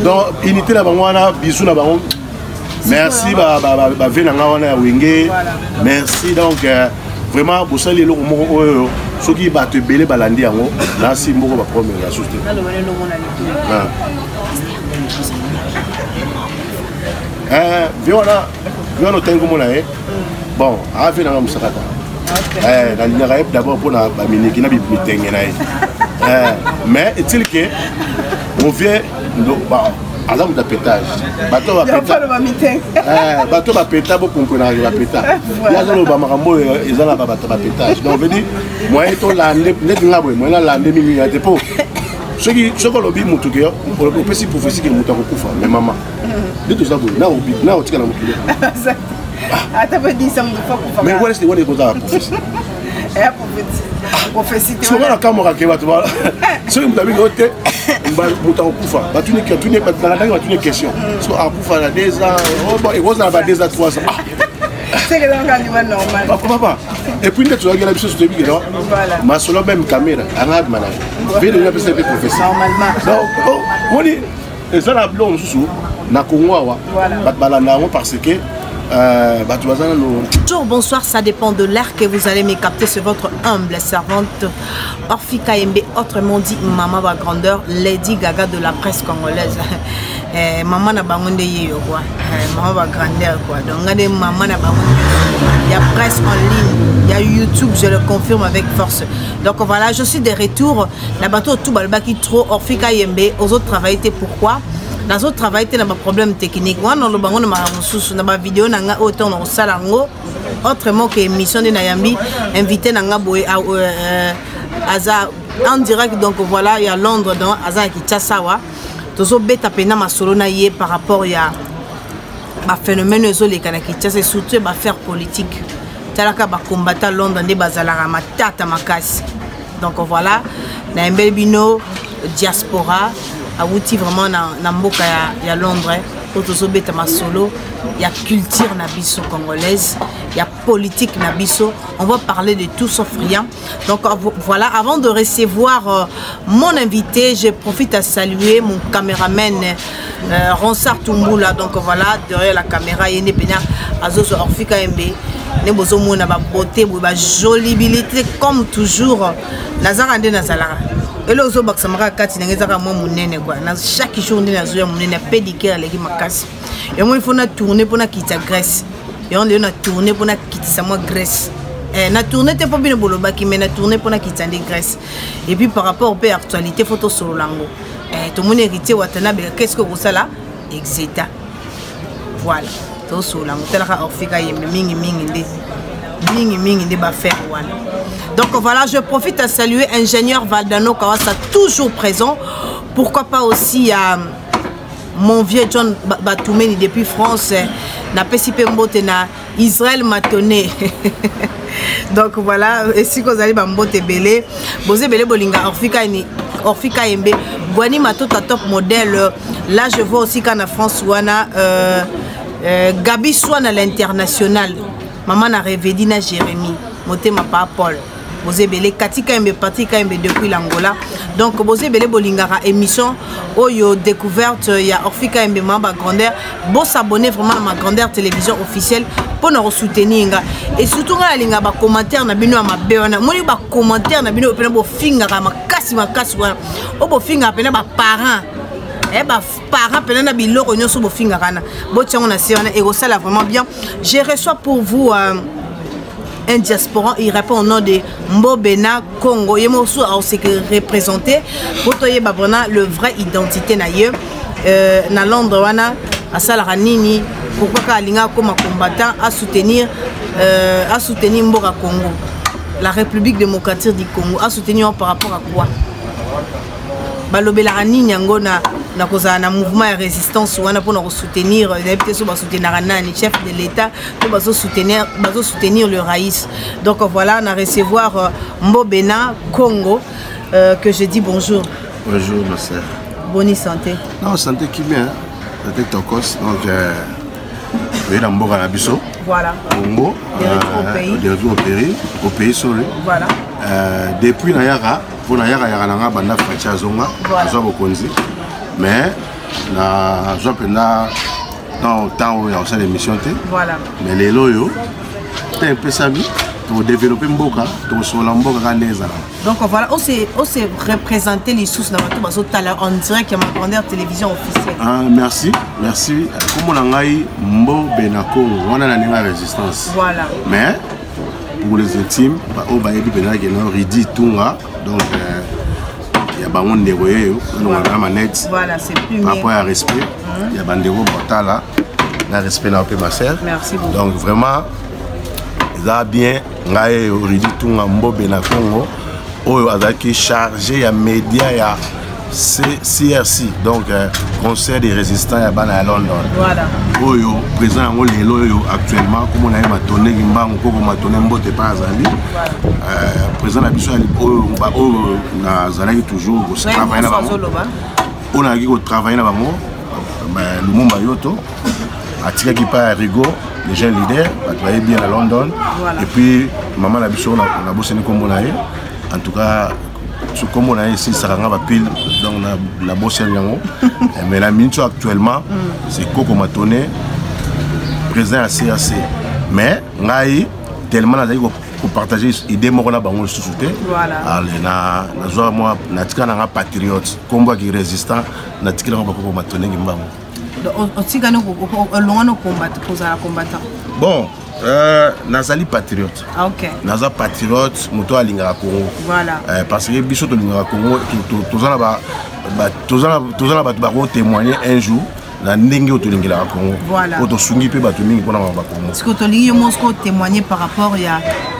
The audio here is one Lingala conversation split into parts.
Donc unité la bango bisou na bango. Merci ba venanga wana wenge. Merci donc vraiment pour ça les loko moko ceux qui ba te belé balandi yango na si moko ba premier la société. Viens tengo mona bon a venanga musakata. Na lignara d'abord pour na ba miniki na bi mitengena mais est-il que on vient alors de pétage bateau va pétage bateau va pétage pour comprendre va pétage il y a le bamarambo ils ont la bateau va pétage donc veut dire moi et toi là net ngabo moi là la 2000 à dépôt ce que lobby mutuke pour le petit prophétie que muta ko kufa mais maman de tout ça na obi na otika na mukile ata ba di sam fa kufa mais voilà c'est what ko za prophétie prophétie tu vois la caméra qui va te voir ce que vous avez noté muta ko kufa ba tu ne pas dans une question so a kufa la déjà et vous en avez déjà 3 ans c'est que dans le normal papa et puis tu regardes la chose de vie là ma solo même caméra arabe malade fait de la prophétie normalement donc on dit et ça la blonde sous na Congo parce que Bonjour, bonsoir, ça dépend de l'air que vous allez me capter. C'est votre humble servante Orphy Kayembe, autrement dit Maman va grandeur, Lady Gaga de la presse congolaise. Maman n'a pas de quoi. Maman va grandeur quoi. Donc maman n'a pas il y a presse en ligne, il y a YouTube, je le confirme avec force. Donc voilà, je suis de retour. La bateau tout balba qui trop Orphy Kayembe aux autres travailler pourquoi? Dans autres travail, il y a des problèmes techniques. Moi, dans le banc, on a ma vidéo, on a autant de salango. Autrement que émission de Nayambi, invité Nanga Boé Aza en direct. Donc voilà, il y a Londres dans Aza qui Tchassawa. Tous les bêtes à peine ma solo naïe par rapport à phénomène les Kanaki c'est surtout faire politique. Talaka ba combattre Londres des bazalara ma tata ma casse. Donc voilà, Nayambi Bino diaspora. Awuti vraiment na mboka ya Londres pour tous beta masolo il y a culture na biso congolaise il y a politique na biso on va parler de tout sauf rien donc voilà avant de recevoir mon invité je profite à saluer mon caméraman Ronsard Tumbula donc voilà derrière la caméra yene pena azoso Orphy Kayembe ne bozo mona ba beauté ba jolibilité comme toujours nazarande nazalara. Et là, on a chaque jour, on a pédicure avec ma casse. Et moi, il faut tourner pour quitter Grèce. Et on a tourné pour quitter Grèce. On a tourné pour bien bolobaki, mais on a tourné pour quitter Grèce. Et puis par rapport à l'actualité, photo sur le lango. Tout le monde hérité Watanabe, qu'est-ce que vous savez là? Exeta. Voilà. Tout sur le lango. Tel que Orphy Kayembe, mingi de faire voilà. Donc voilà, je profite à saluer ingénieur Valdano Kawasa toujours présent. Pourquoi pas aussi à mon vieux John Batoumeni depuis France, na Pesipe Mbote na Israël Matoné. Donc voilà, et si vous allez Mbote Belé, Bozé Belé Bolinga Orphy Kayembe, Boani Matota top modèle. Là je vois aussi qu'en France Wana Gabi Swan à l'international. Maman n'a rêvé d'Ina Jérémy, moté ma pas Paul. Bozé Belé, Kati Kayembe, Patrick Kayembe depuis l'Angola. Donc Bozé Belé Bolingara émission, Oyo découverte, il y a Orphy Kayembe, Mamba Grandeur. Bon s'abonner vraiment à ma Grandeur télévision officielle pour nous soutenir. Et surtout, il y a des commentaires, il y a des commentaires, il y a des fingers, il y a des parents. Parents pendant biloko nyoso bo fingakana bo tiango na siana et ça là vraiment bien. Je reçois pour vous un diaspora, il répond au nom de Mbobena Congo. Il m'a aussi représenté pour toi le vrai identité naie na Londres wana à Salaranini pourquoi Kalinga comme combattant à soutenir Mboka Congo, la République démocratique du Congo, à soutenir par rapport à quoi? Balobela nini yango na cause na mouvement de résistance wana pour nous soutenir d'habitude so ba soutenir nani chef de l'état pour soutenir le raïs. Donc voilà, on a recevoir Mbobena Congo que je dis bonjour. Bonjour ma sœur. Bonne santé. Non, santé qui bien. Santé tokos donc oui dans Mboka na biso. Voilà. Congo au pays solo. Voilà. depuis Nayara, pour Nayara, il y a un banda Fatia Zonga, Zoa Bokonzi. Mais, na Zoa Penda, dans le temps où il y a aussi l'émission, mais les loyaux, c'est un peu ça, pour développer Mboka, pour se Mboka Neza. Donc voilà, on s'est représenté les sources dans on dirait qu'il y a ma grandeur télévision officielle. Ah, merci, merci. Comme on a eu Mbo Benako, on a la résistance. Voilà. Mais, pour les intimes, on va y avoir Ridi Tunga, donc il y a un déroulé, voilà, c'est plus par rapport à respect, il y a un déroulé là, le respect dans ma sœur. Merci beaucoup. Donc vraiment, ils ont bien, Ridi Tunga, Mbo Benako, on a chargé, il y a médias, il y a CRC, donc Conseil des résistants à London. Voilà. Oyo, président actuellement, comme on a eu ma tournée, ma tournée, pas Azali. Président Azali toujours travailler on a dit travailler là-bas. Le monde Bayoto, Atika qui part à Rigo, les jeunes leaders, travailler bien à London. Et puis, maman la bichon, on a bossé comme on a eu. En tout cas, comme on a ici, ça va pile donc la bosse mais la minute actuellement, c'est Coco Matoné, président à CAC. Mais, Ngaï, tellement pour partager l'idée, moi, on a besoin de soutenir. Voilà. Moi, je suis un patriote, combat qui est résistant, je suis un Coco Matoné. Bon. Nazali patriote. Ok. Naza patriote, moto alinga Congo. Voilà. Parce que biso to linga Congo, tous on témoigner un jour na ndenge to linga Congo. Voilà. Pour to sungi pe bato mingi pona ba Congo. Est-ce que to lingi Moscou témoigner par rapport ya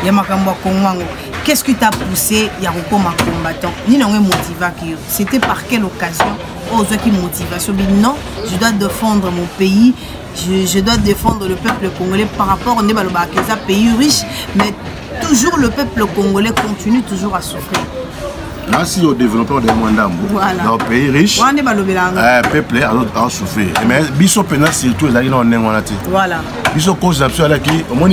makambo Congo? Qu'est-ce qui t'a poussé ya comme combattant? Ni non motivé qui c'était par quelle occasion? Aux qui motivation non, je dois défendre mon pays. Je dois défendre le peuple congolais par rapport à un pays riche, mais toujours le peuple congolais continue toujours à souffrir. Là, si au développement des Mwandambo, dans le pays riche, le peuple a souffert. Mais biso pena surtout les gens n'ont pas été. Voilà. Biso cause absolue qui, au moins,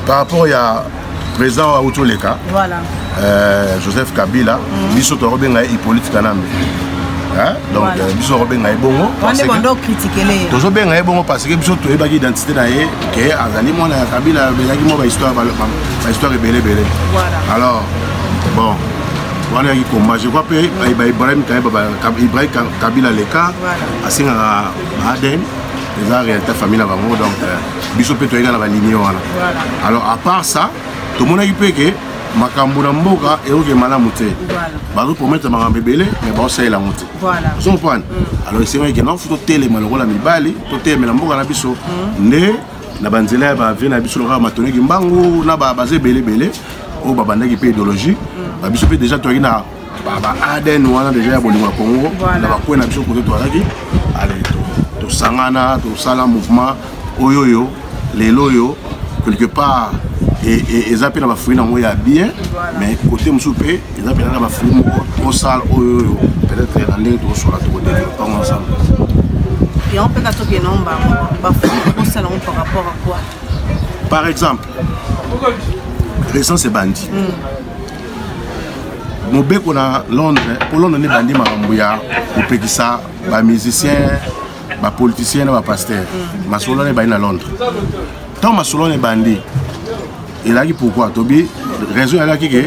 par rapport à président à Outoleka, voilà. Joseph Kabila, biso to Robin Hippolyte Kanambe. Donc, biso Robin Bongo. On est bon critiquer les. Tous Robin Bongo parce que biso to ebaki identité na ye que azali mona Kabila belaki mo ba histoire belé. Voilà. Alors, bon, on a eu combat. Je crois que Ibrahim Kabila Leka, Asinga Aden, les a réalité famille là bango donc biso pe to ega na ba ligne wana. Alors à part ça, tout le monde a eu que makambo na mboka et oke malamu te. Bazo promettre makambo belé mais ba osala monte. Voilà. Vous comprenez? Alors c'est vrai que non faut télé malokola mibali, to télé na mboka na biso ne na banzela ba vient na biso loka matoni kimbangu na ba basé belé o ba bandaki pe idéologie. Ba biso pe déjà to ina ba Aden wana déjà ya bolingo Congo na ba ko na biso côté to alaki. Allez to sangana to sala mouvement oyoyo les loyo quelque part et ils appellent ma fouille dans moi bien mais côté m'soupé ils appellent ma fouille au sale peut-être la ligne tout sur la tour de pas ensemble et on peut qu'à tout bien non bah fouille au sale par rapport à quoi par exemple récent c'est bandit mon bec on a Londres pour Londres on est bandit marambuya au Pékissa ba musicien ba politicien ba pasteur ma solo est bandit à Londres tant ma solo est bandit. Il a dit pourquoi Tobi raison elle a dit que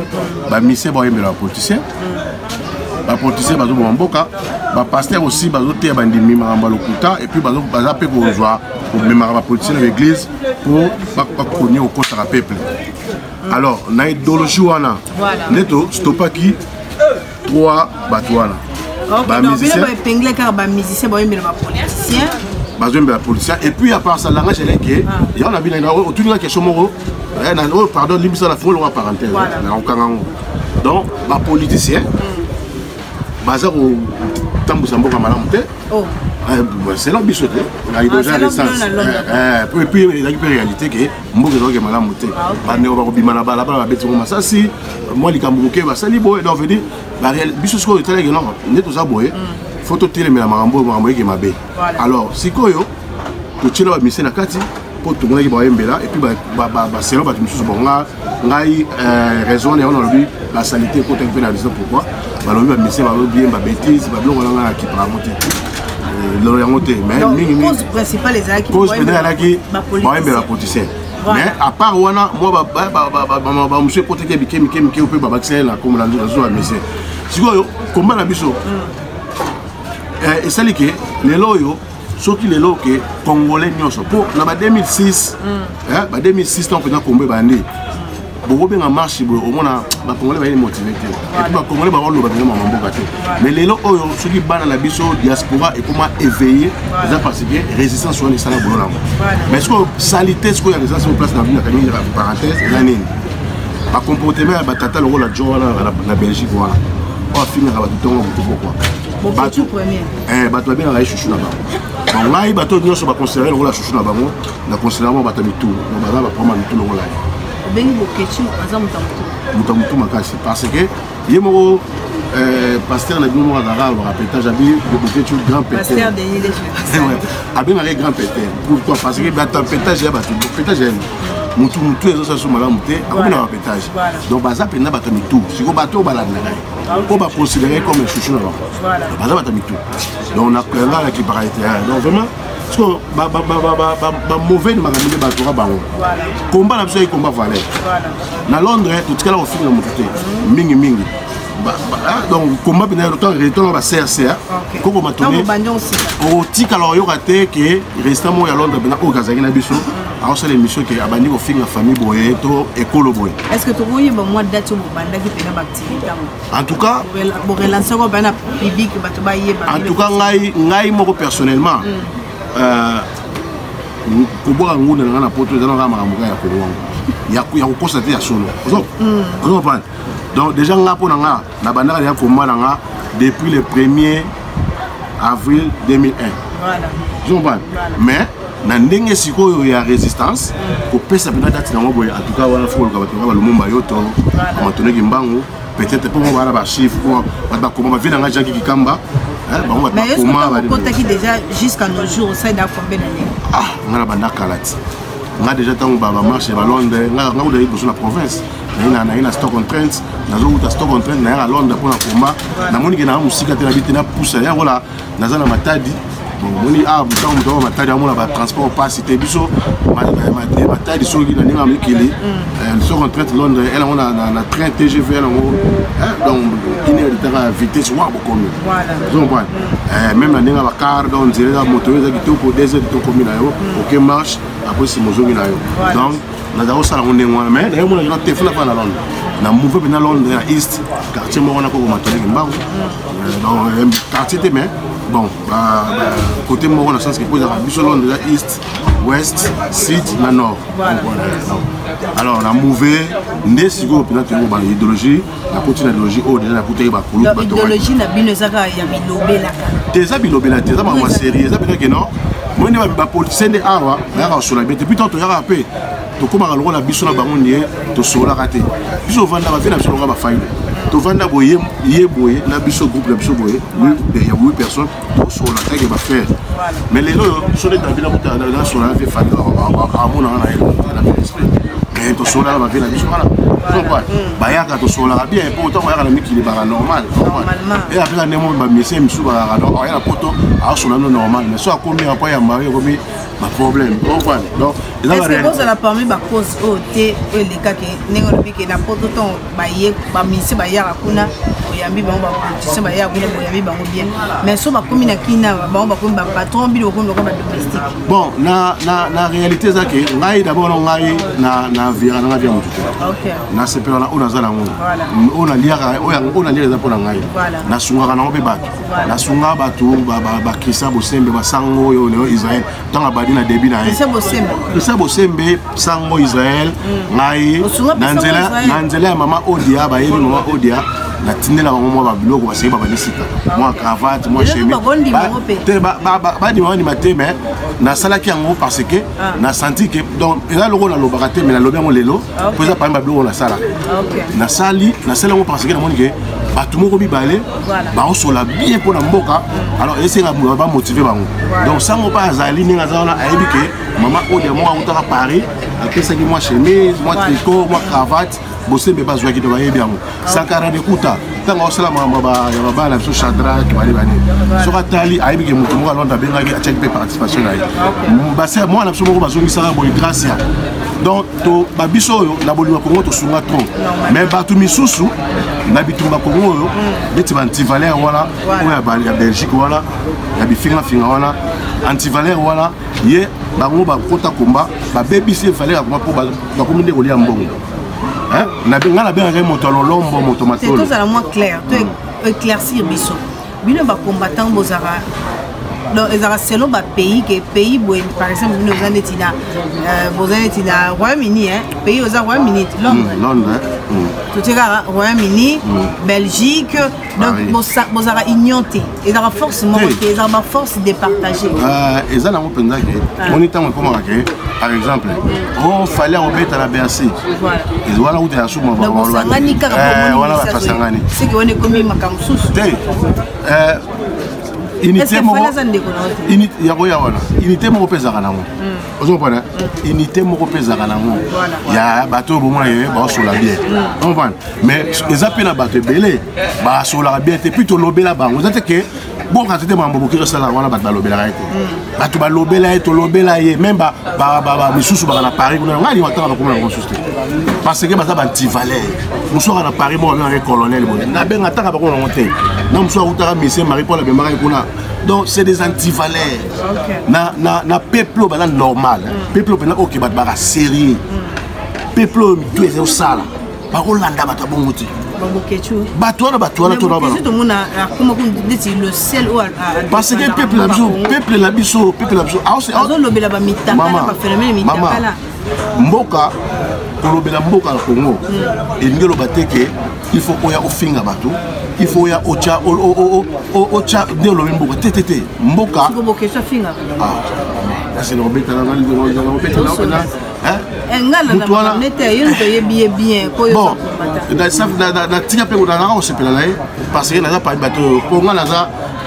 ba mission ba yemela politicien ba politicien ba zo mboka ba pasteur aussi ba zo te ba ndimi maramba lokuta et puis ba pe ko joie pour maramba politicien dans l'église pour pas connaître au côté du peuple. Alors na idéologie wana neto stopaki trois batouana ba musicien ba épingler car ba musicien ba yemela politicien la politicien et puis à part ça langage elle est que il y en a bien autour de la question moro pardon l'immission la foule parenthèse donc les politiciens basé au tambo samboka malamu c'est la bichoté la idéologie de sens et puis il y a une réalité que mboka zoke malamu te ba ne ba bimana bala ba beti ko masasi moi likambuke ba sali boy donc veut dire la bicho ko tele que non neto za boy faut te tirer mais la marambo yeke mabe alors si koyo to tshela ba mission na kati po tout le monde qui va embella et puis c'est là que je bon ngai raison et on a vu la saleté côté peu la raison pourquoi bah le monsieur va bien ba bêtise ba blo on a qui para monter le monter mais cause principale les aki cause pénale qui va embella politicien mais à part wana moi ba monsieur côté qui biké ou peut ba vacciner là comme la zone monsieur siko combat na biso et ça li que les loyo ceux qui les loyo que congolais nyonso pour na 2006 ba 2006 tant que na combat bandi beaucoup bien en marche au moins ba congolais ba motivé et puis ba congolais ba lo ba vraiment mambo gâté mais les loyo ceux qui bana la biso diaspora et comment éveiller ça parce que résistance sur les salles bolona mais ce que salité ce que y a résistance en place dans une parenthèse la nini ba comportement ba tata le rôle la joie la Belgique voilà on va finir avec tout le monde pourquoi bateau premier bateau bien la chouchou là-bas bon là il bateau nous va considérer le rôle la chouchou là-bas na considérer bateau tout on va prendre tout le rôle là bengi bokechi azamu mutamtu makasi parce que yemo pasteur na bino na rare répétage abi bokechi grand péter pasteur Denis les abi na grand péter pourquoi parce que bateau pétage ya bateau pétage mutu ezo sa suma la muté akobina répétage donc baza pena bateau tout siko bateau balanda on va considérer comme un chouchou là-bas voilà baza bateau tout donc on a plein là qui paraît donc vraiment parce que mauvais magamile batora bango combat na biso e combat valeur na Londres tout cas au film na moté mingi donc combat bien le temps retourne ba CRCA koko matone o tika lo yo raté que récemment à Londres bena o kazaki na biso alors c'est l'émission qui a bandi au film la famille boye to école boye est-ce que tu voyez ba mois date au banda qui pena activité en tout cas pour relancer ko bana public bato ba yeba en tout cas ngai moko personnellement koboka nguna na poto dans la mamuka ya kongo ya ko constater ya solo donc déjà nga pona nga na bandaka ya komba nga depuis le 1er avril 2001 voilà je comprends mais na ndenge sikoyo ya résistance ko pesa bina date na ngoboy en tout cas wana foko ka bato ba lumumba yoto ko matoneki mbangu peut-être pour moi ba chiffre pour ba komba vina nga jangi kikamba mais est-ce que tu as déjà jusqu'à nos jours ça da combien d'années on a bandaka lati nga déjà tant ba marche ba Londres nga udayi pour la province na stock on trend na zo uta stock on trend na Londres pour la combat na moni ke na musika te na biti na pousse ya voilà na za na matadi moni butango muto matadi amona ba transport passe te biso matadi so ki na ninga mikili stock on trend Londres elle on a na train TGV donc une heure de temps vitesse wa bokomi voilà donc même na ninga ba car donc dire la moto za kitoko 2 heures de komi na yo OK marche après c'est mozongi na yo donc na dawo sala on ngwa mais na yo mona na tefula pa na Londres na mouve pe na Londres na East quartier mo wana ko matoleki mbangu donc quartier te mais bon côté mo na sens que pour la biso Londres East West Sud na Nord alors na mouve ndesiko pe na te ba idéologie la continue idéologie au déjà na côté ba kulu ba to idéologie na bino zaka ya bilobela déjà bilobela te za ba série ça peut que non moi ne ba politicien de awa ya sur la bête depuis tant to ya rapé to koma ka lokola biso na bango ndiye to sola raté biso vanda ba vena biso ba faille to vanda boye boye na biso groupe na biso boye il y a 8 personnes to sola ta ke ba faire mais les lots so de David na sola fait faire à mon na esprit mais to sola ba vena biso voilà donc ba ya ka to sola bien pour autant ya ka na miki ba normal et après la nemo ba monsieur misu ba donc ya poto a sola normal mais so a combien après ya mari comme ma problème donc est-ce que vous allez parmi ba cause au té les cas que nengo biki na poto ton ba ye ba misi ba ya kuna oyambi ba ba ba ya kuna oyambi ba bien mais so ba komi na kina ba komi ba patron bi ko ba domestique bon na réalité ça que ngai d'abord ngai na vira na via mutu OK na sepela na ona zala ngo ona liaka ona liaka za pona ngai na sunga na obe bato na sunga bato ba krisa bosembe ba sango yo ne Israël tant abadi na début na krisa bosembe sango Israël ngai na nzela ya mama Odia ba yeli mama Odia na tindela bango mwa ba biloko ba seba ba lisika moi cravate moi chemise te ba di mwa ni maté mais na salaki yango parce que na senti que donc eza loko na lobaka te mais na lobi yango lelo po eza pa ba biloko na sala na sali na sala yango parce que na moni que bato moko mibale baosola bien mpona mboka alors esenga bamotive bango donc sango mpe azali ndenge aza wana ayebi ke mama oyo moko autaka Paris apesaki mwa chemise mwa tricot mwa cravate bosembe bazwaki to bayebi yango sankara dekuta ntango osala makambo ya babala biso Shadrack bani soki atali ayebi ke moto moko alonda abengaki atiaki mpe participation na ye base mwana biso moko bazongisaka boye gracia donc babiso oyo na bolingo Kongo tosunga trop mais bato misusu na bitumba Kongo oyo neti ba-antivalere wana oyo ya Belgique wana ya bifingafinga wana antivalere wana ye bango bakota komba babebisi valere ya komba mpo bakomi nde kolia mbongo nga nabengaka moto alolombo moto matolo tozala moins clair to éclaircir biso bino bacombattant bozala donc ezala selon bapays ke pays boye par exemple bino oza neti na Royaume-Uni pays oza Royaume-Uni Londres totekaka Royaume-Uni Belgique donc bozala union te ezala force moko te ezala baforce départagée eza nango mpenza ke moni ntango ekomaka ke par exemple ofale obeta na BAC wana uta ya suma wana bafasangani seke wana ekomi makambo susu te unité moko mpe ezalaka nango ozomprendre unité moko mpe ezalaka nango ya bato oyo bomona ye baosola bien comprendre mais eza mpe na bato ebele basolaka bien te puis tolobela bango eza te ke bonka tete mambo boki kosala wana bato balobelaka ye te bato balobela ye tolobela ye même misusu baka na Paris kuna ngai liwataka bakoma nango susu te parce que baza bantivalere mosu aka na Paris moko abengaka colonel boye nabenga ataka bakoma nango te na mosu akutaka monsieur Marie Paul abembaka ye kuna donc c'est des antivaleurs na peuple baza normal peuple pena oke bato baka sérieux peuple oyo mitu eza osala bakolanda bato abongo te bato wana parce que peuple na biso mboka kolobela mboka na Congo elingi eloba te ke il faut oya ofinga bato il faut oya ocha nde olobi mboka te mboka c'est le robeta na natika mpe nanga kosepela na ye parce que naza pali bato mpo nga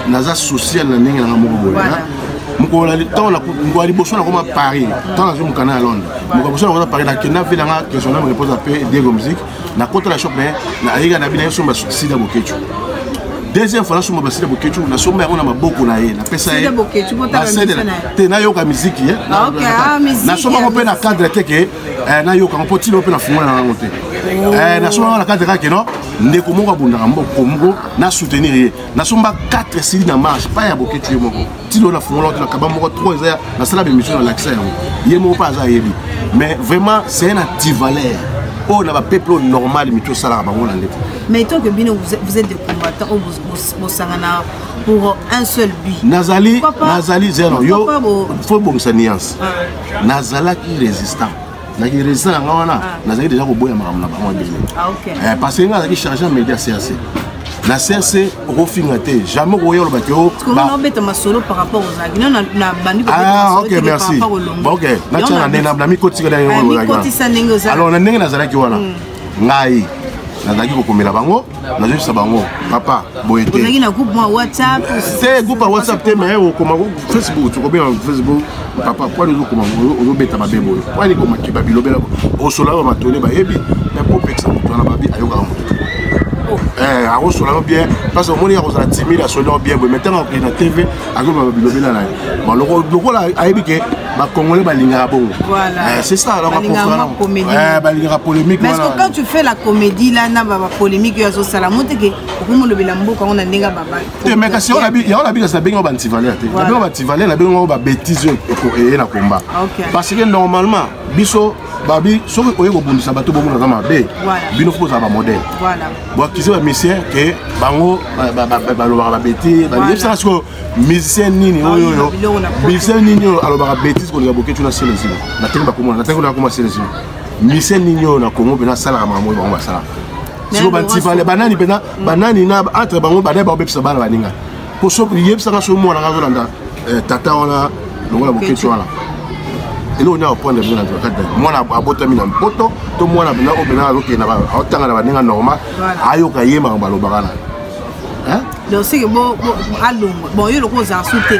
naza social na ndenge nanga moko boye moko liboso nakoma Paris ntango nazwi mokana ya Londres moko liboso nakoma Paris nakenda ve nanga questionnaire me repose mpe Diego Musique nakota la shop na ayika na bina ye somba Sida Bokechu deuxième fois nasomba Basida Bokechu nasomba yango na maboko na ye napesa ye te nayoka miziki nasomba ngo mpe na cadre te ke nayoka ngo mpo tilo mpe na fungola na yango te nasomba ngo na cadre kake no ndeko moko abundaka mboko moko na soutenir ye nasomba 4 sili na marche pa ya Bokechu ye moko tilo na fungola te na kaba moko 3 eza nasala bémission na l'accès yango ye moko pa aza yebi mais vraiment c'est un antivalère oh na ba peuple normal mito sala bango na ndete mais tant que bino vous êtes des combattants au sangana pour un seul but nazali zéro yo faut bon sa nuance nazala qui résistant na qui résistant nga wana nazali déjà ko boya makambo na bango bien parce que nga zaki charger en média CRC na CRC ofinga te jamais ko yolo bakyo ba beta masolo par rapport aux agnes na bandi ko OK merci OK na tchana na mi kotika na yo alors na ndenge nazalaki wana ngai nazalaki kokomela bango nazwisa bango papa boyete ozalaki na groupe moi WhatsApp te groupe WhatsApp te mais okoma Facebook tukobia Facebook papa kwa nous okoma ozobeta mabembo kwa ni koma kiba bilobela osola ba matone ba yebi mais pour pexa mutu na babi ayoka mutu akosola bien parce que moni akozala timide asola bien mais maintenant on na TV akoba bilobela na bon lokola ayebi ke ba congolais balingaka bongo c'est ça alors balingaka polémique mais quand tu fais la comédie là na ba polémique yo sala moteke okomolobela mboka on ndinga baba te mais kasi on a bien ça bengo ba antivalère te na bengo ba antivalère na bengo ba bêtise et na combat parce que normalement biso babi soki oye kobundisa bato bomo na mabe bino faut ça ba modèle bon qui c'est musicien que bango balobaka ba bêtise ba yebisa que musicien nini oyo musicien nini alobaka bêtise ko Bokechu na selezi na tenga komona na tenga komona selezi musicien nini na Congo bena sala makambo bango basala siko bantifale banani bena banani na entre bango bana ba obepisa bana baninga po so yebisa ka so mona ka zolanda tata wana longola Bokechu wana et là on a point de vue dans le cadre moi na abotami na poto to moi na bina obina roke na otanga na baninga normal ayo kayema balobaka na hein donc c'est que bon alongo bon yo loko za souté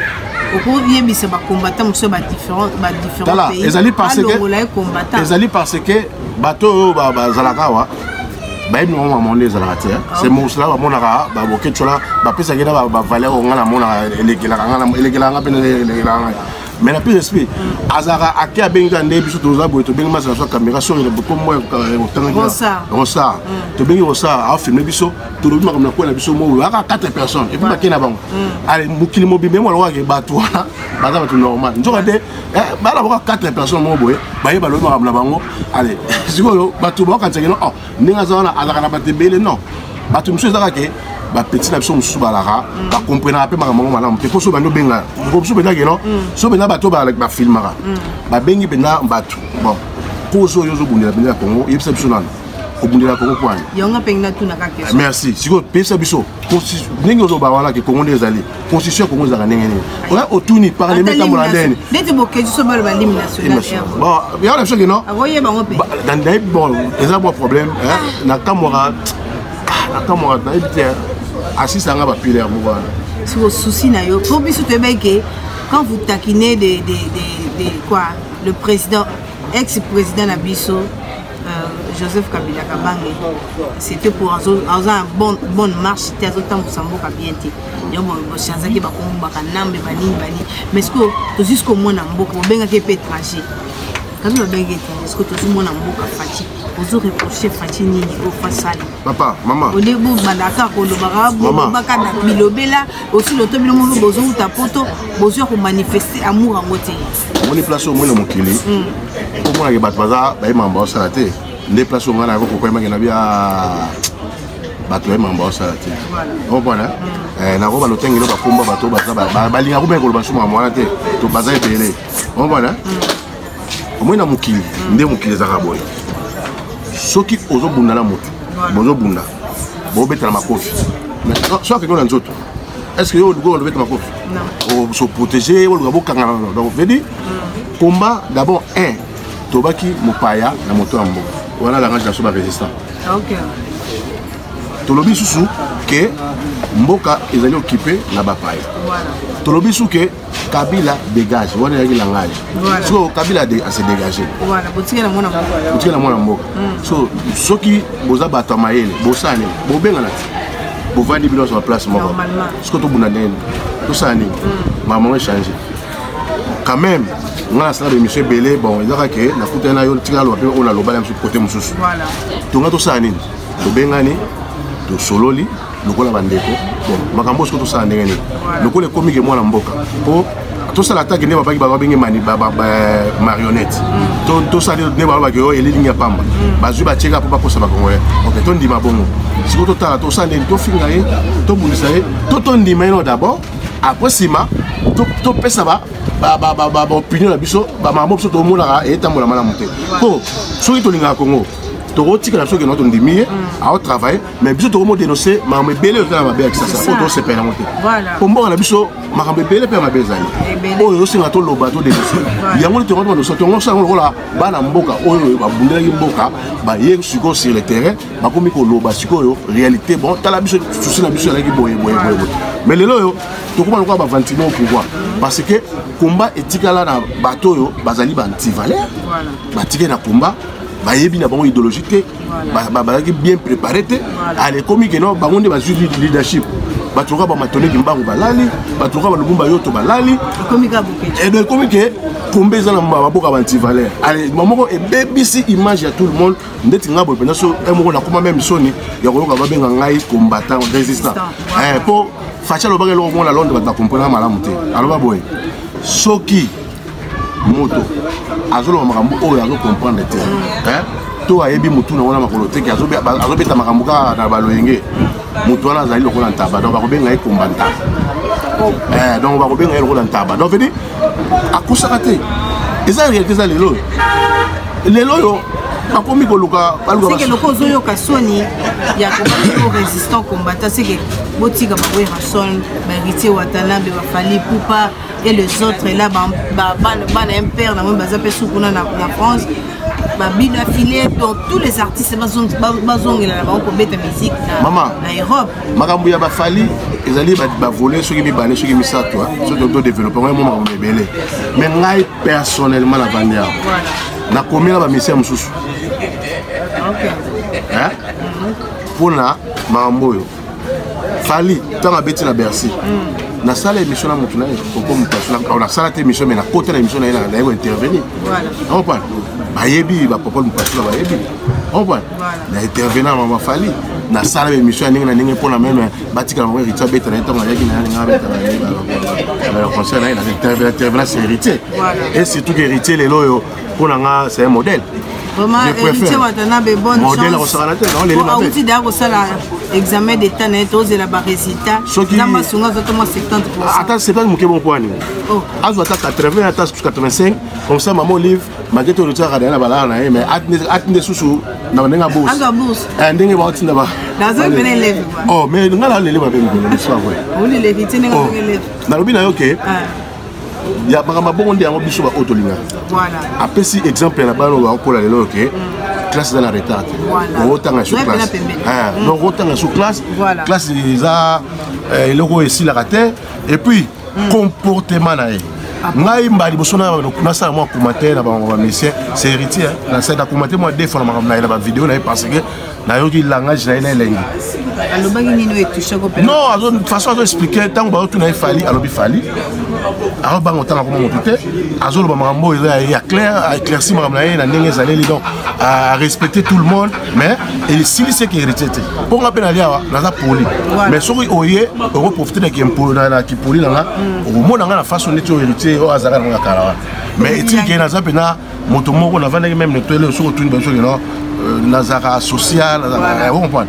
oko yebisa ba combattant muso ba différents pays ezali parce que bato ba zalakawa ba yebino mamonde zalakate c'est musla ba monaka ba boketchola ba pesa gena ba valeur ngana mona elekelanga pena elekelanga mais la plus esprit azara aki abenga nde biso toza boye to benga masa so caméra so le bouton moi on ça to benga on ça a filmer biso to lobi makamna ko na biso mo aka 4 personnes et puis makena bango allez mukili mobibe mo lowa ke bato baza bato normal nzoka de ba la boka 4 personnes mo boye ba yeba lobi makamna bango allez sikoyo bato ba ka tsengeno oh ninga zona azaka na batebele non bato mso ezaka ke ba petit na biso mususu balaka ba comprendre pe makambo malamu te poso bando benga ko so benga non so benga bato ba ba filmaka ba bengi benga bato bon poso yo zo bundela benga Congo yebisa biso nana ko bundela Congo kwani yonga penga tuna ka question merci siko pesa biso ningo zo ba wala ke Congo ndezali constitution Congo zaka ndenge nini oya otuni parlement kamola ndeni ndeti bokeji so ba l'élimination bon ya la chose non agoye bango pe dans des bon les a bon problème na kamora akamora na ebite assiste à un pilaire. Si vous souci na yo, pour biso tebeke quand vous taquinez de quoi le président ex-président Nabiso Joseph Kabila Kabange, c'était pour avoir une bonne marche, c'était autant pour s'en bien été. Il y a des choses qui vont mais est-ce que tout jusqu'au moins en beaucoup, bien que étranger. Quand vous avez est-ce que tout le monde en beaucoup fatigué? Vous aurez reproché fatigué au façade. Papa, maman. Au début, Badaka, maman. Bilobela, aussi le temps où vous avez ta poto, vous avez manifesté amour en côté. On est placé au moins dans mon kili. Pour moi, les batbaza, bah ils m'ont salaté. Les placés au moins avec pourquoi ils m'ont bien bateau ils m'ont salaté. On voit là. Na roba le temps il va combat bateau baza ba linga ko ben ko ba suma moi te to baza epele. On voit là. Au moins dans mon kili, ndé mon kili zaraboy. Soki ozo bunda la moto bozo bunda bo betala makofi mais soit que nous dans autres est-ce que yo le go betala makofi non se protéger ou le go kanga donc veut dire combat d'abord un tobaki mopaya na moto ambo voilà la range de la résistance OK tolobi susu que mboka ezali occupé na bapaya voilà tolobi susu que Kabila dégage, on est la langage. So Kabila a se dégagé. Voilà, boutique la mona. Boutique la mona mbo. So ce qui boza bato maele, bosane, bobenga na. Bo vandi bilo sur place moko. Ce que to bunandene. Tout ça ni. Maman a changé. Quand même, on a ça de monsieur Belé, bon, il a que na kutena yo tika lo pe on a lo bala sur côté mususu. Voilà. To ngato ça ni. To benga ni. To sololi. Lokola bandeko bon makambo ce que tout ça ndenge ni lokola komike mwana mboka po tout ça l'attaque ne va pas ba bengi mani ba marionnette tout ça ne va pas que yo elilinga pamba bazu ba cheka po ba kosa ba congolais OK to ndima bongo siko to tala to ça ndeni to finga ye to bundisa ye to ndima no d'abord après sima to pesa ba opinion na biso ba mambo biso to mona e tambola mala monter po soki to linga Congo Torotika la chose que notre ndimi a travaillé mais biso to dénoncer ma belé dans ma belle ça faut to se perdre monter pour moi la biso ma belé pe ma bezali o yo singa to loba to dénoncer yango to rendre so to ngosanga lola bana mboka oyo ba bundela mboka ba ye siko sur le terrain ba komi ko loba siko yo réalité bon tala biso souci na biso la ki boye mais lelo yo to ko ba vantimo au pouvoir parce que combat etikala na bato yo bazali ba anti valeur ba tike na combat ba yebi na bango idéologie te ba bien préparé te allez comme que non ba ngonde ba leadership ba troka ba matone ki mbangu balali ba troka ba lubumba yoto balali comme ka bukeche et donc comme que kombeza na ba boka ba anti valeur allez mamoko e BBC image à tout le monde ndeti ngabo pena so emoko na kuma même soni ya ko ba benga ngai combattant résistant pour facha lo ba lo mo la Londres ba comprendre malamu te alors ba boy soki moto azolo makambo oyo azo comprendre te to ayebi mutu na wana makolo te ki azo beta makambo ka na baloyenge mutu wana azali lokola ntaba donc bakobenga ye kombanta donc bakobenga ye lokola ntaba donc veut dire akusaka te eza réalité za lelo yo bakomi koluka c'est que loko ozoyoka soni ya kombatako résistant combattant c'est que botika bawera son héritier Watanabe bafali Poupa et les autres là bana impère na moi baza pe sukuna na France babino affilié dans tous les artistes bazongela na bango kobeta musique na Europe makambo ya bafali ezali ba voler soki mibale soki misato soki to développer moi makambo mebele mais ngai personnellement la bandia na komela ba messieurs mususu OK hein pona makambo yo fali tanga beti na Bercy na sala émission na mutu na ko mutashula na sala émission mais na côté na émission na ina intervenir voilà on parle bayebi ba papa mutashula bayebi on parle na intervenir mama fali na sala émission na ninga pona même batika na héritier beta na tonga yaki na ninga beta na concert na intervenir c'est héritier et surtout que héritier les loyo pona nga c'est un modèle. Vraiment, héritier Watanabe, bonne chance. Outi d'ailleurs ça l'examen d'état net aux la résultat. Namba sunga totalement 70%. Attends, c'est pas mon bon point. Oh. Azo atta 80 atta 85 comme ça maman livre mageto retard à la balana mais atne susu na ndenga bourse. Anga bourse. Ndenga ba otinda ba. Nazo pene lève. Oh, mais ngala lele ba pene le soir vrai. Oui, l'héritier nga lève. Na lobi na yo ke. Il y a un bon dia biso ba otolinga. Voilà. Après si exemple na ba no ko la lelo ke classe dans la retard. Autant sur classe. Donc autant sur classe. Classe déjà loko ici la raté et puis comportement na ye. Ngai mbali bosona na sa moi commentaire na ba monsieur c'est héritier na ça da commentaire moi défendre na la vidéo na parce que na yo ki langage na lengi. Alobaki nino etusha ko pe. Non, de toute façon je expliquer tant ba tout na fali alobi fali. Alors bango tanga ko mo tuté azolo ba makambo ya clair à éclaircir makambo na ndenge zaleli donc à respecter tout le monde mais il s'il sait que héritier pour nga pena liawa na za poli mais soki oye on profiter de kempo na ki poli na au mona nga na façon neti héritier o azaka na kala mais il que na za pena moto moko na vanda même netele so tout une chose non nazara social on comprend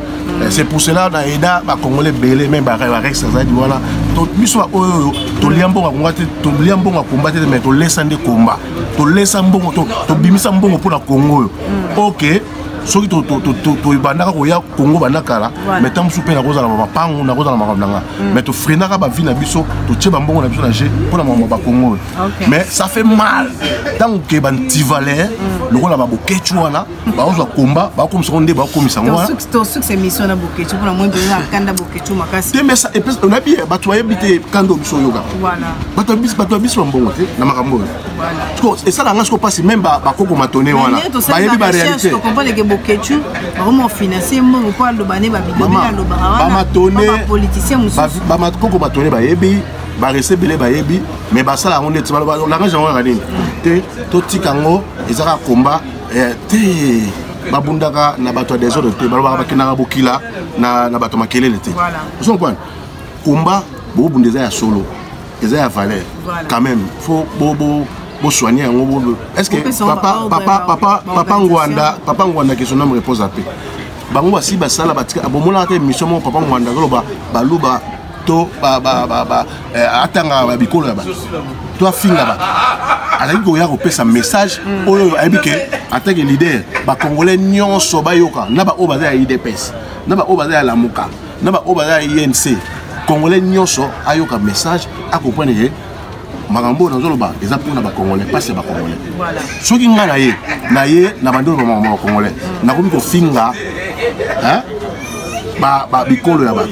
c'est pour cela na eda ba congolais belé même ba rex ça dit voilà to biso oyo to liambo nga ngate to liambo nga combattre mais to laisser des combats to laisser mbongo to bimisa mbongo pour la Congo OK soki to ibandaka ko ya Congo bandakala mais tant soupe na koza na mapango na koza na makamnanga mais to freinaka ba vie na biso to tcheba mbongo na biso na jeu pour la mama ba Congo mais ça fait mal tant que bantivalé le rôle la ba bokechu wana ba ozo combat ba comme seconde ba comme ça moi to c'est mission na bokechu pour la moins de kanda bokechu makasi mais ça et on a bien ba to yebite kando biso yoga voilà ba to biso mbongo te na makambo voilà et ça la ngasi ko passe même ba koko matone wana ba yebi ba réalité Kechu, vraiment financier, mon quoi le bané ba bidobina lo ba politicien musu ba matoko batone ba yebi ba recebele ba yebi mais ba sala on est la range on ranine te to tikango ezaka combat te ba bundaka na bato des autres te ba ba kinanga bokila na bato makelele te voilà vous comprenez combat bo bundeza ya solo eza ya valeur quand même faut bo soigner en gros est-ce que papa Ngwanda qui son nom repose à paix bango basi basala batika abomona ta mission mon papa Ngwanda loba baluba to atanga ba bikolo ba to afinga ba alaki ko ya ko pesa message oyo ayibike atake leader ba congolais nyonso bayoka na ba obaza ya IDPS na ba obaza ya Lamuka na ba obaza ya INC congolais nyonso ayoka message a comprendre que magambo na zoloba eza pour na ba congolais pas c'est ba congolais voilà soki nga na ye na bandolo ba mama congolais na komi ko finga hein ba bikolo ya bato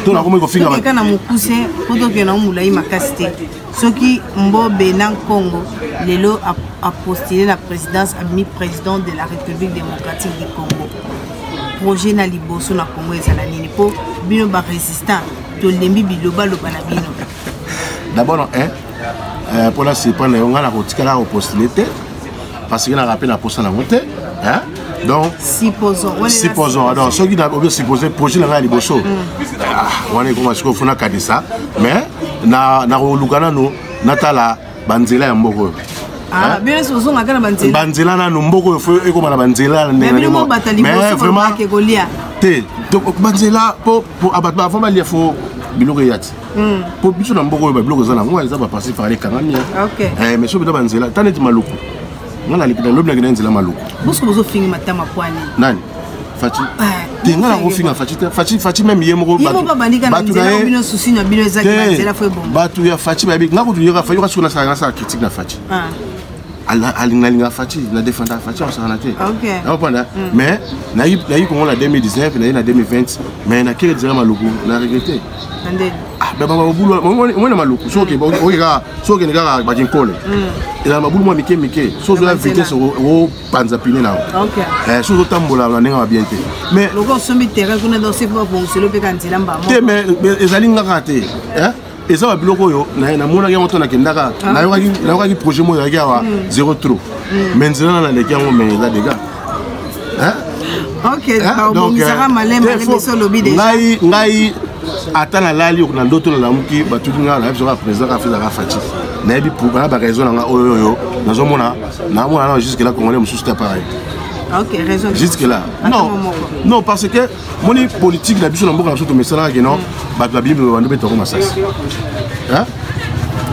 to na komi ko finga ba kana mukuse poto ke na mulai makasite soki mbobe na Congo lelo a postulé la présidence a mis président de la République démocratique du Congo projet na liboso na Congo ezala nini po bino ba résistant to lembi biloba loba na bino d'abord pour la séparer on a la rotikala au postuler parce qu'il a rappelé la poste à la montée hein donc supposons alors ceux qui ont supposé projet là les bosso on est comme ce qu'on fait na kadisa mais na lukana no natala banzela ya mboko ah bien sûr on a kana banzela na mboko fo e comme na banzela mais vraiment ke golia te donc banzela pour abattre avant mal il faut biloko yati pour biso na mboko ba biloko zana ngwa za ba passer par les kangamia OK mais so bida banzela taneti maluku nga na lipita lobi na kina nzela maloko bosko bozo fingi matama kwani nani Fachi tenga na kofinga Fachi même yemoko batu na bino souci na bino ezaki batela foi bon batu ya Fachi babi nga ko tuyeka fa yoka suna sa critique na Fachi alinga Fachi na défendre Fachi on s'en a été OK mais naïb ko na 2019 na 2020 mais na kire dire maloko na regretté baba babulo mona maloko soke okeka soke ngaka bajinkole ela mabulu mwa mike so zo la vitesse o panza pine na so zo tambola na nenga bien te mais loko sombi terrain kuna dans ce pas bon selo pe kanzela mbamo te mais ezali ngaka te eza ba biloko yo na mona ya moto na kendaka na yoka projet mo ya gawa 0 trop mais nzela na leki yango mais eza dégâts OK donc sera malema le beso lobby déjà ngai atana lali na ndoto na lamuki batukinga na biso ka président ka feza ka Fachi na bi pour ba raison nga oyo nazomona na mona jusque là congolais mususu ta pareil OK raison jusque là non parce que moni politique na biso na mboka na biso to mesala ke non ba bible ba ndobe to ko masasi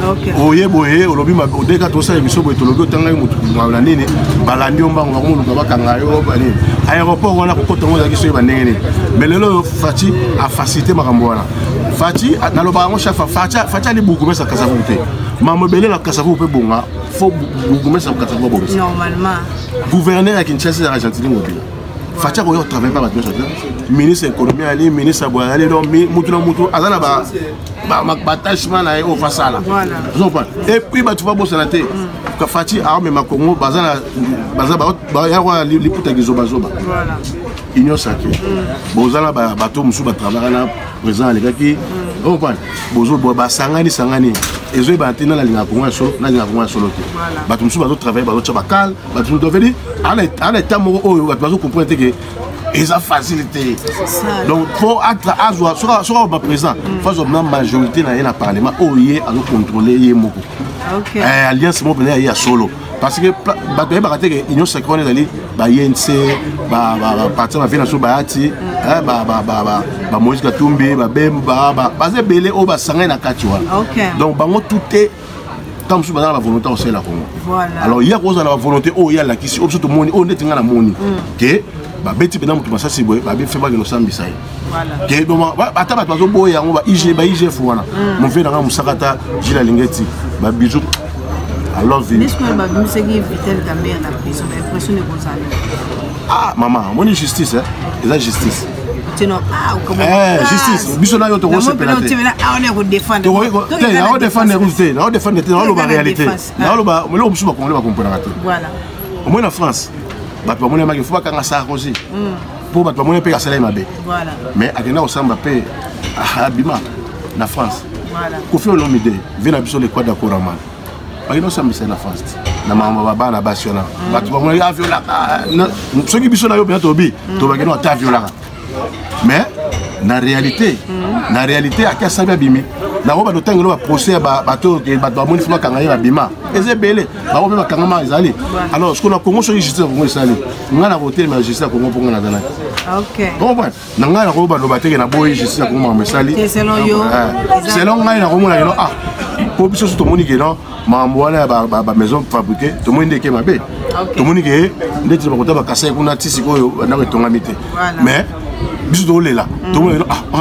OK oye boye olobi ma odeka to sa biso boye to lobi otanga mutu na nini balandi ombango ngamo luka bakanga yo bani aéroport wana ko kotongo za kiso ba ndenge mais lelo Fachi a facilité makambo wana Fachi na loba ngo chef Fachi ali buku mesa kasavu te mama belé la kasavu pe bonga faut buku mesa kasavu bo normalement gouverneur à Kinshasa Argentine ngobila Fachi ko yo travaille pas ba ministre économie ali ministre boyali donc mutu na mutu azana ba tâchement na au fasala et puis ba tu vas bosser la tête ka Fachi a même Congo bazana ba ya wa liputa gizoba zoba voilà union sacrée bozala bato musu ba travailler na présent alekaki on parle bozo ba sangani ezo ba tina na linga Congo solo na linga Congo solo ke bato musu ba travailler ba tcha bakal bato develi ala tamo oyo bato comprendre que ils ont facilité. Donc, pour être à joie, soit présent, face à la majorité dans le Parlement, où il y a contrôler les mots. Alliance mobile il y a solo. Parce que l'Union sacrée est allée, INC, partir de la Fédération Bahati, Moïse Katumbi, Bemba, basé belé au basangé na Katiwa. Donc, tout est comme si on a la volonté aussi la Congo. Alors, il y a la volonté, il y a la question, tout le monde, on est dans la moni. Ba beti bena mutu masasi boye ba be fema ke no sambisa yi voilà ke do ma ata ba bazo boye yango ba IGF wana mon fait nga musakata jila lingeti ba bijou I love you est-ce que ba museki Vitel Gambé na prison ba impression ne kozali maman moni justice eza justice tino comment justice biso na yo to rose penalty on est ko défendre on défendre na lo ba réalité na lo ba lo musu ba congolais ba comprendre voilà au moins en France bato bamone maki faut bakanga Sarkozy pour bato bamone pe ka sala mabe voilà mais akena osamba pe abima na France voilà Kofi Olomide vient biso le quoi d'accord man akena osamba na France na mama baba na basiona bato bamone ya viola soki biso na yo bien tobi to bakena ta viola mais na réalité akasaba bimi na roba d'otangelo ba procès bato ke bato bamoni fuma kanga ya bima ezebele ba roba ba kanga ma ezali alors ce qu'on a Congo sur justice Congo ezali ngana voter mais justice Congo ponga na dana OK bon na ngana roba do bateke na boy justice Congo ma ezali selon yo selon ngai na komona yo po biso to moni ke non mambo wana ba maison fabriquée to moni ndeke mabe to moni ke ndeti ba kota ba kasa kuna tisi koyo na ko tonga mite mais biso to lela to moni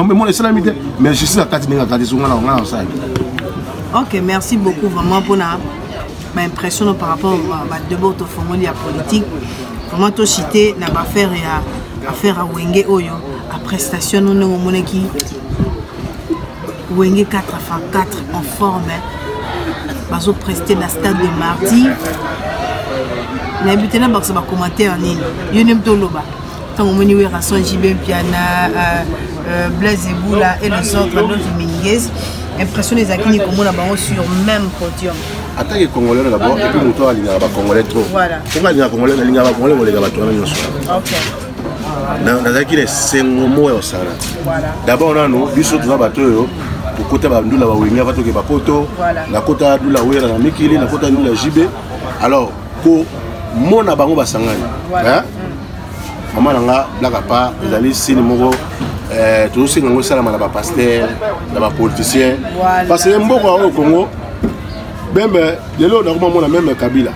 mais mon islamité mais je suis à Katinga Katisonga na ça. OK, merci beaucoup vraiment pour ma impression par rapport à débat au fond de la politique. Vraiment to citer na ba faire à Wenge Oyo à prestation nous ngomone ki Wenge 4 en forme bazo prester na stade de mardi. Na bitena ba ça va commenter en ligne. Yo nem to loba. Tant on moni Rasson JB Piana Blaise Eboula et les autres d'autres Minguez impression les akini comme on a bango sur même podium attaque congolais d'abord et puis moto alinga ba congolais trop voilà pour alinga congolais alinga ba congolais bolega ba tona nyoso OK na zaki les sengomo ya osara d'abord nano biso tu va bato yo pour kota ba ndula ba wenga bato ke ba poto na kota ndula wera na mikili na kota ndula JB alors ko mona bango basangani hein maman nanga blaka pa ezali sini moko tout ce ngo sala mala ba pasteur na ba politicien parce que mboko au Congo bembe lelo na kuma mona même Kabila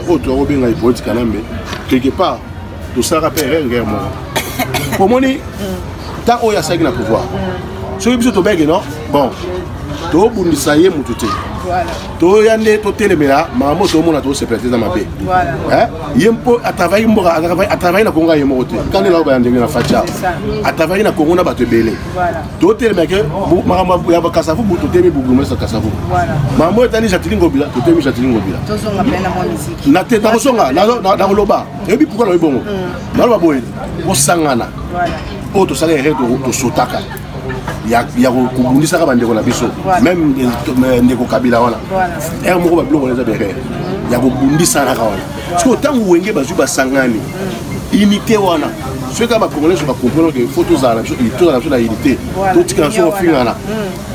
autre Robin politique Kanambe quelque part tout ça rappelle guerre moi pour moi tant où il y a ça qui na pouvoir so biso to bege non bon to bundisa ye mututé voilà to yande to telemela mamo to mona to se péter dans ma paix voilà hein yempo à travailler na konga yemo côté quand il a ba ndenge na facha à travailler na kongo na ba te belé voilà to telemela que mama ya ba kasafu to temi bugumo sa kasafu voilà mamo etani jatilingo bila to temi jatilingo bila to songa pena mo musique na te ta songa na loba et puis pourquoi no bongo na loba boye ko sangana voilà o to sala erreur to sotaka ya kubundisa ka bandeko na biso même ndeko kabila wana er moko ba blongo les abere ya kubundisa na ka wana parce que tant wenge bazu basangani unité wana ce que ba congolais ba comprendre que photos za la biso to na biso la unité to tika so finga na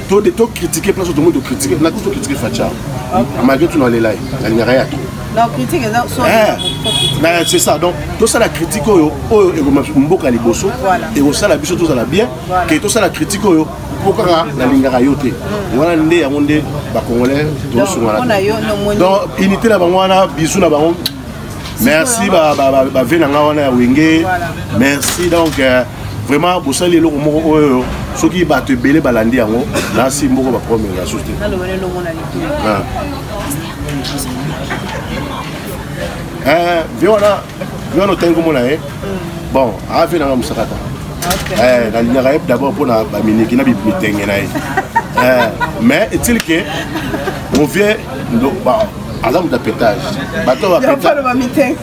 to critiquer place tout le monde critiquer na ko critiquer facha malgré tout dans les lives il n'y a rien. La critique est c'est ça. Donc, tout ça la critique, mboka liboso, et au ça la biso tout ça la bien, que tout ça la critique, pourquoi la ligne rayoté. Voilà, on est congolais, donc unité la bangwana, bisou la bangon. Merci, merci donc vraiment pour ça les lots ceux qui battent belé balandi en haut, là c'est beaucoup de problèmes la société. Viens tengo mona bon a fait na musakata na ligne raib d'abord pour na bamini qui na bi mitenge na mais est-il que on vient bah azam da pétage bato ba pétage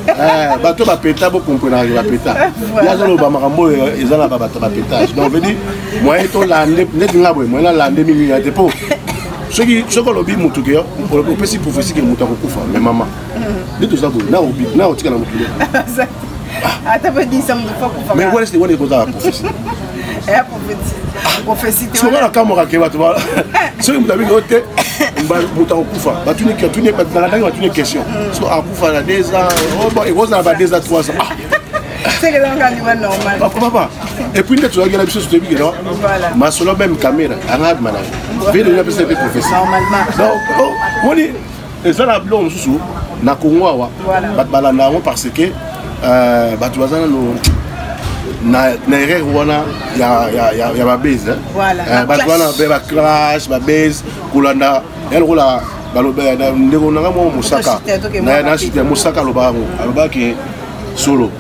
bato ba pétage pour comprendre ba pétage ya zolo ba makambo ezala ba bato ba pétage donc veut dire moi to lande net ngabo moi la lande mingi ya dépôt ce qui lobi mutuke on peut si prophétie que mutako kufa mais maman de tout ça na otika na mutule ata pas dit ça me faut kufa mais voilà c'est quoi prophétie prophétie tu vois la caméra que va tu vois ce que mutabi ngote mutako kufa batuni que tu n'es pas dans la langue tu n'es question so a kufa la 2 ans oh bon et vous na ba 2 ans 3 ans c'est que dans le normal papa et puis tu regardes la chose tu dis non ma solo même caméra arab mana vile la personne prophétie normalement donc on dit et ça la blonde sous na Congo wa balanda parce que batu bazana no na erreur wana ya ba base voilà batu wana ba crash ba base kulanda elle rola baloba ndeko nanga mo musaka na cité musaka loba ki solo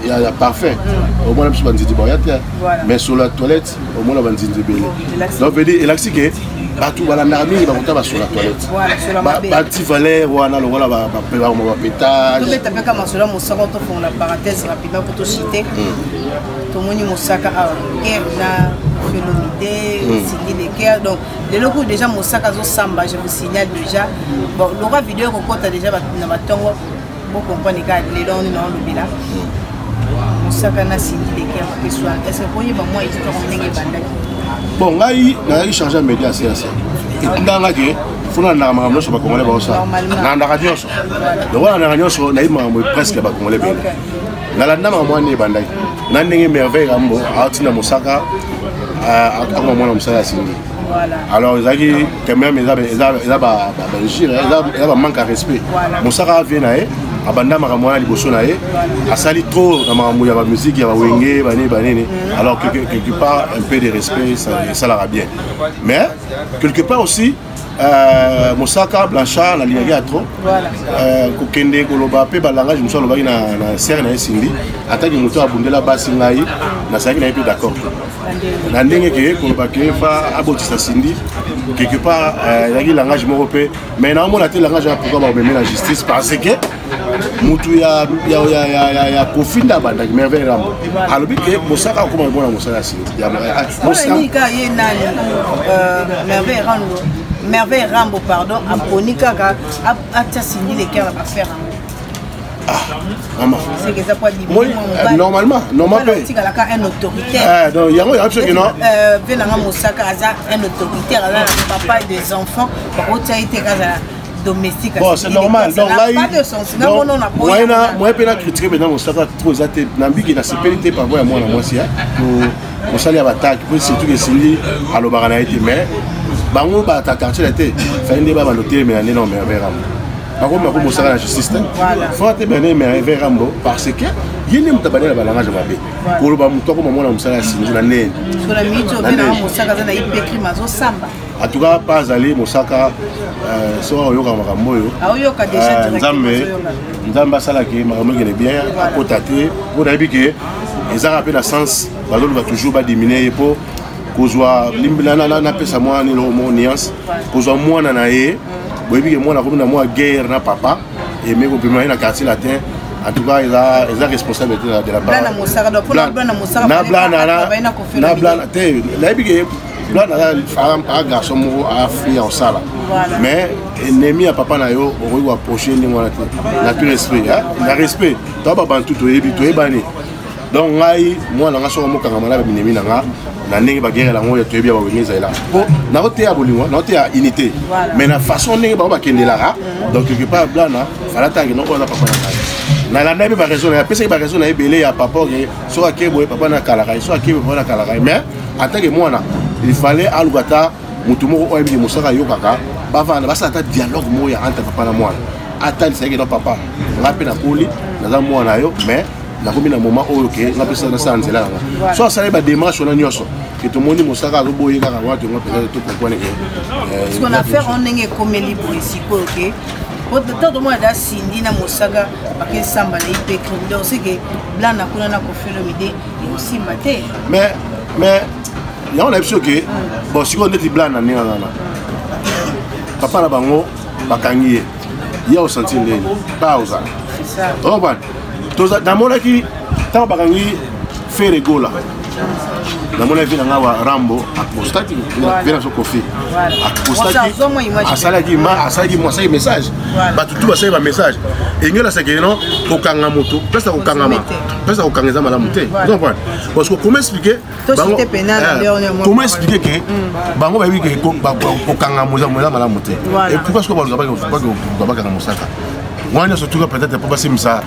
il y a parfait au moins je bandit mais sur la toilette au moins la bandit belé donc veut dire elaxi que batu bala nami ba kota ba sur la toilette voilà sur la mabé bati valeur wana lo wala ba pétage to beta peka masolo musaka to fond la parenthèse rapidement pour te citer to moni musaka a guerre na phénomène signé des guerres donc les locaux déjà musaka zo samba je vous signale déjà bon l'aura vidéo ko kota déjà na batongo pour comprendre que les dons non le bila musaka na signé des guerres que soit est-ce que pour y ba moi il faut qu'on nenge bandaki bon ngai na changer média c'est et ndanga ke funa na makambo so ba congolais ba osa na radio so donc wana na radio so na ima mo presque ba congolais bien na la ndama mo ni bandaki na ndenge merveille rambo atina musaka a mwana musaka singi alors ezaki quand même eza ba gire eza ba manque à respect musaka vient na abanda makambo na liboso na ye asali trop na makambo ya ba musique ya ba wenge banene alors quelque part un peu de respect ça la bien mais quelque part aussi Mosaka Blanchard la ligne à trop ko kende ko loba pe ba langage muso loba na serre na sindi ataki muto abundela basi ngai na saki na peu d'accord na ndenge ke ko loba ke fa abotisa sindi quelque part il langage européen mais na mona te langage pourquoi ba mener la justice parce que mutu ya kofinda banda merveille rambo alobi ke Mosaka ko bona Mosaka sindi ya Mosaka ye nani merveille rambo Merveille Rambo, pardon, à Ponika, à Tassini, les cœurs à faire. Ah, maman. C'est que ça peut dire. Normalement, normalement. Il y a un autoritaire. Donc, il y a absolument. Venanga Mosaka, un autoritaire, papa et des enfants, domestique. Bon, c'est normal. Donc là, moi, je critiquer maintenant Mosaka trop zaté. Nambi qui n'a pas été par moi, moi, si on s'allie à l'attaque, puis surtout que Cindy à l'Obarana été mais. Bango ba ta quartier était fait des ba noter mais non mais comme ma mosaka la justice faut te bien mais vers Rambo parce que yene mutabane la balanga je mabe ko ba muto ko mona musala sinzu na nene so la mito bena mosaka za na ipekri mazo samba en tout cas pas aller mosaka so oyoka makambo yo ayoka déjà nzamba sala ki makambo ngene bien akotate pour habiter ezaka pe na sens bazolo va toujours ba diminuer pour kozwa limbana na pesa moi ni lo nuance kozwa mwana na ye boyebi ke mwana ko na moi guerre na papa et mais ko pima na quartier latin en tout cas ils a responsabilité de la blanc na mosaka do pour blanc na mosaka na blanc te la bi blanc na femme pas garçon mo a fille en sala mais ennemi à papa na yo o ko approcher ni mwana te na tout respect na respect to ba bantu to yebi to ebani donc ngai mwana nga so mo kanga mala ba minemi na nga na ndenge ba guerre la ngo ya to yebi ba wengeza ila po na ko te ya bolingo na te ya unité mais na façon ndenge ba kendela donc quelque part blanc na fala tangi no ko na papa na la nabi ba raison ya pesa ba raison na ebele ya papa ke so akebo papa na kalaka so akebo papa na kalaka mais attaque mwana il fallait alugata mutumo o ebi musaka yokaka bavana basata dialogue moya entre papa na mwana atali seke no papa ngape na poli na mwana yo mais na komi na moment oyo ke na pesa na sanzela nga so asala ba démarche na nyoso que tout le monde musaka zo boye kaka wa to peut-être tout comprendre que ce qu'on a fait on est comme libre ici OK tout le monde a sindi na musaka parce samba na ipekri donc c'est que blanc na kuna na ko phénomène et aussi maté mais il y a un option que bon si on est blanc na nena papa na bango bakangiye il y a au senti ndeni pause c'est ça oh bon toza na mona ki tant bakangi faire gola na mona vina ngawa Rambo apostati vina so kofi apostati asalaki moi ça message ba tout ba ça message et ngela ça que non kokanga moto pesa kokanga za malamu te comprendre parce que comment expliquer comment expliquer que bango ba wi que kokanga moza malamu te et pourquoi est-ce que ba kanga mosaka moi surtout peut-être pour passer ça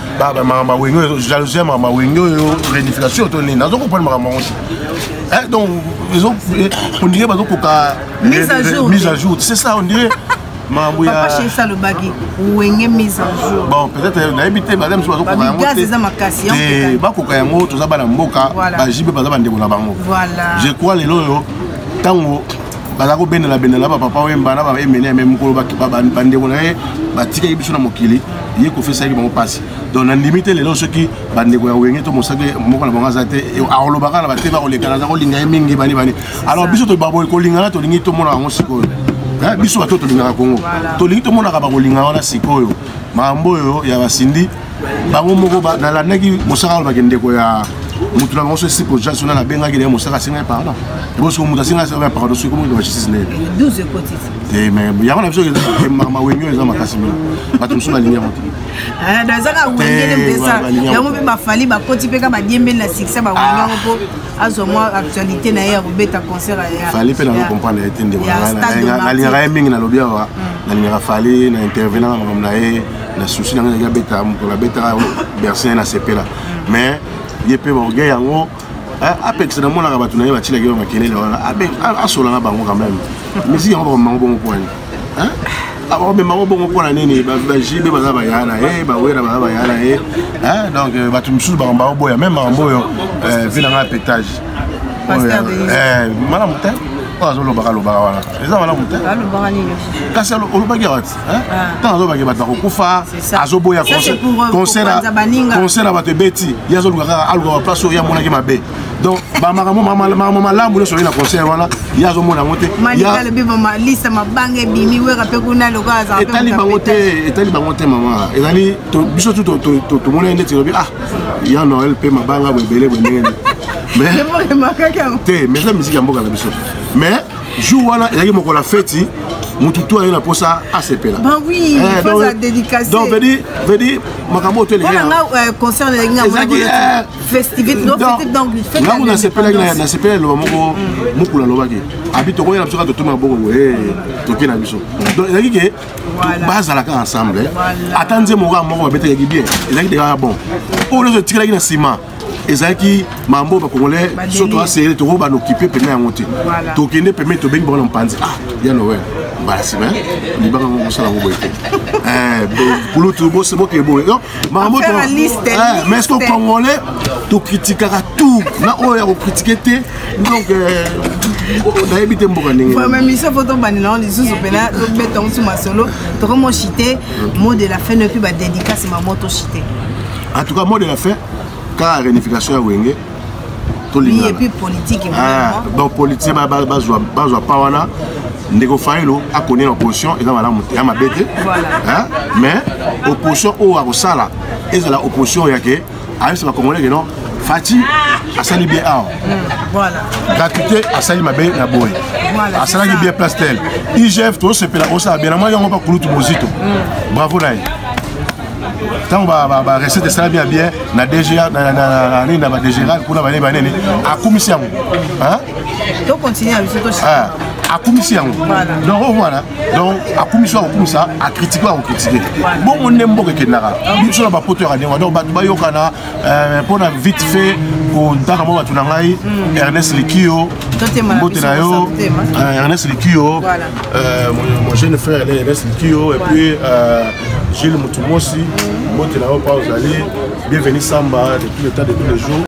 ma wengo jalousie ma wengo réunification to ni nazo comprendre ma aussi donc ils ont on dirait bazo koka mise à jour c'est ça on dirait papa chez ça le bagui wenge mise à jour bon peut-être na habité madame so bazo koka yango gaz za makasi et ba koka yango to za bana mboka ba jibe baza bande na bango voilà je crois les loyo tango bazako benela papa wemba na ba emene même ko ba bande ko na ba tika ibiso na mokili ye ko fait ça ki ba passe donc na limiter les ceux qui bande ko ya wenge to mosake moko na bango zate a olobaka na ba te ba ko lekana za ko linga mingi bani alors biso to babo ko linga na to lingi to mona ngo sikoyo biso bato to linga Kongo to lingi to mona ka ba ko linga wana sikoyo mambo yo ya basindi bango moko ba na la naki mosaka ba kende ko ya mutu na ngoso si projet sona na benga ki mosaka singa pardon et parce que mutu singa c'est pardon sur comment doit justice né 12 côtés et mais il y a une option que ma wenyo eza makasi mino bato musuna linya moto dans ça wengele mpesa yango pe ba fali ba koti pe ka ba diembe na succès ba wenyo ko azo moi actualité na ya robeta concert ya fali pe na comprendre etende na linya mingi na lobia wa na linya fali na intervenant na na souci na nga beta ko la beta bersin na sepela mais yepe ba oge yango apex na mona ka batu na ye batila ke ba kelele wana abe asola na bango quand même musique yango ba mango bongo point abo be mango bongo point nini ba jibe ba za ba yana ba wera ba yana donc batu musu ba mba boya même mambo yo vina na pétage mana muté azo lo bakalo wana eza wana muté alo bakani kasi alo lo bagia wat tant azo bagia batako kufa azo boya concert ba te beti yazo luka algo ba place ya mona ki mabe donc ba mama lambu le soyina concert wana yazo mona ngote ya le bibo ma liste ma bange bimi wera pe kuna loka za etali bangote mama ezali to biso to mona ndeti lobi ya Noël pe mabanga bebele bwenene mais la musique en boka la biso mais jour wana ezaki moko la fête mutu to na posa ACP là bah oui faut sa dédicace donc veut dire makambo to le concert de nga festivité donc fête nga na ACP là na ACP lo moko mukula lo baki habito ko ya biso ka to tuma boko to kina biso donc ezaki ke bazala ka ensemble attendez moko babeta yaki bien ezaki déjà bon on le tire na ciment ezaki mambo ba congolais surtout à serrer to ba n'occuper pena ya monter to kende permet to bengi ba na mpanzi ya Noël Voilà, c'est bien. Les banques ont ça la mobilité. Pour l'autre, c'est bon qui est beau. Mais est-ce que Congolais, tu critiqueras tout. Non, on critique. Donc, on a évité mon gagne. Même si photo banilon, les sous opéra, donc mettons sur ma solo, tu comment chiter, mot de la fin ne plus pas dédicace ma moto chiter. En tout cas, mot de la fin, car la réunification à Wenge. Oui, et puis politique. Donc politique, bazo pawana, ndeko failo a connaît l'opposition et dans la ma bête. Mais opposition au Arosala, et c'est la opposition yake, avec ce Congolais que non, Fati a sali bien a. Voilà. Gratuité a sali ma bête na boy. A sali bien plastel. IGF tout c'est pela osa bien moi on va kulutu mozito. Bravo là. Tant va recette ça bien na DGA na DGA pour la banane a commission hein donc continuer avec ce a commission donc voilà donc a commission comme ça a critiquer ou critiquer bon on aime beaucoup que nara biso ba poto ya donc ba yokana pour na vite fait pour ndaka mo batu ngai Ernest Likio Botenayo Ernest Likio mon jeune frère Ernest Likio et puis Gilles Moutumosi Botenayo pas aux alliés bienvenue Samba depuis le temps de tous les jours.